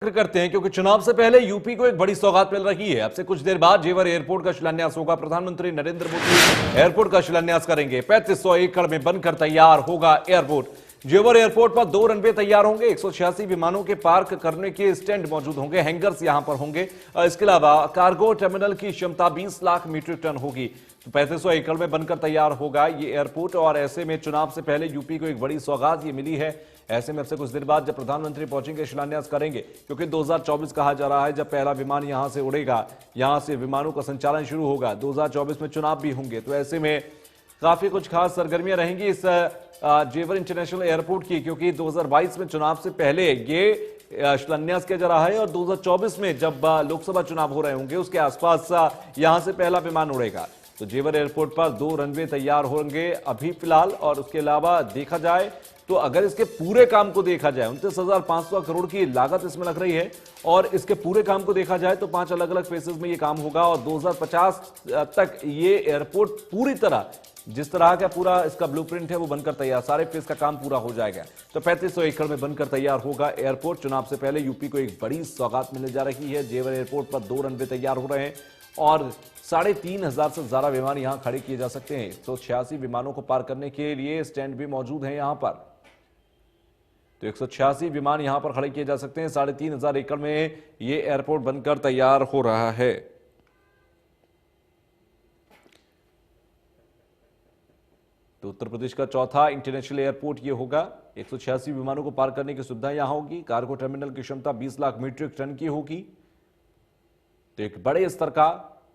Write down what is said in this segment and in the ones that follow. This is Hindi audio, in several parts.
करते हैं क्योंकि चुनाव से पहले यूपी को एक बड़ी सौगात मिल रही है। अब से कुछ देर बाद जेवर एयरपोर्ट का शिलान्यास होगा। प्रधानमंत्री नरेंद्र मोदी एयरपोर्ट का शिलान्यास करेंगे। 3500 एकड़ में बनकर तैयार होगा एयरपोर्ट। जेवर एयरपोर्ट पर 2 रनवे तैयार होंगे। 186 विमानों के पार्क करने के स्टैंड मौजूद होंगे। हैंगर्स यहां पर होंगे। इसके अलावा कार्गो टर्मिनल की क्षमता 20 लाख मीट्रिक टन होगी। तो 3500 एकड़ में बनकर तैयार होगा ये एयरपोर्ट। और ऐसे में चुनाव से पहले यूपी को एक बड़ी सौगात ये मिली है। ऐसे में अब से कुछ देर बाद जब प्रधानमंत्री पहुंचेंगे, शिलान्यास करेंगे, क्योंकि 2024 कहा जा रहा है जब पहला विमान यहां से उड़ेगा, यहां से विमानों का संचालन शुरू होगा। 2024 में चुनाव भी होंगे, तो ऐसे में काफी कुछ खास सरगर्मियां रहेंगी इस जेवर इंटरनेशनल एयरपोर्ट की, क्योंकि 2022 में चुनाव से पहले ये शिलान्यास किया जा रहा है और 2024 में जब लोकसभा चुनाव हो रहे होंगे उसके आसपास यहां से पहला विमान उड़ेगा। तो जेवर एयरपोर्ट पर 2 रनवे तैयार होंगे अभी फिलहाल। और उसके अलावा देखा जाए तो अगर इसके पूरे काम को देखा जाए, 29,500 करोड़ की लागत इसमें लग रही है। और इसके पूरे काम को देखा जाए तो 5 अलग अलग फेसेस में ये काम होगा और 2050 तक ये एयरपोर्ट पूरी तरह जिस तरह का पूरा इसका ब्लूप्रिंट है वो बनकर तैयार, सारे फेस का काम पूरा हो जाएगा। तो 3500 एकड़ में बनकर तैयार होगा एयरपोर्ट। चुनाव से पहले यूपी को एक बड़ी सौगात मिलने जा रही है। जेवर एयरपोर्ट पर 2 रनवे तैयार हो रहे हैं और 3,500 से ज्यादा विमान यहां खड़े किए जा सकते हैं। 186 विमानों को पार करने के लिए स्टैंड भी मौजूद है यहां पर। तो 186 विमान यहां पर खड़े किए जा सकते हैं। 3,500 एकड़ में यह एयरपोर्ट बनकर तैयार हो रहा है। तो उत्तर प्रदेश का चौथा इंटरनेशनल एयरपोर्ट यह होगा। 186 विमानों को पार करने की सुविधा यहां होगी। कार्गो टर्मिनल की क्षमता 20 लाख मीट्रिक टन की होगी। तो एक बड़े स्तर का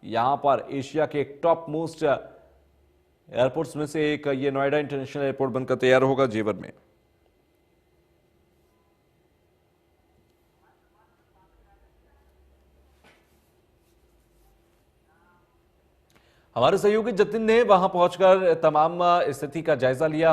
यहां पर एशिया के एक टॉप मोस्ट एयरपोर्ट्स में से एक ये नोएडा इंटरनेशनल एयरपोर्ट बनकर तैयार होगा जेवर में। हमारे सहयोगी जतिन ने वहां पहुंचकर तमाम स्थिति का जायजा लिया।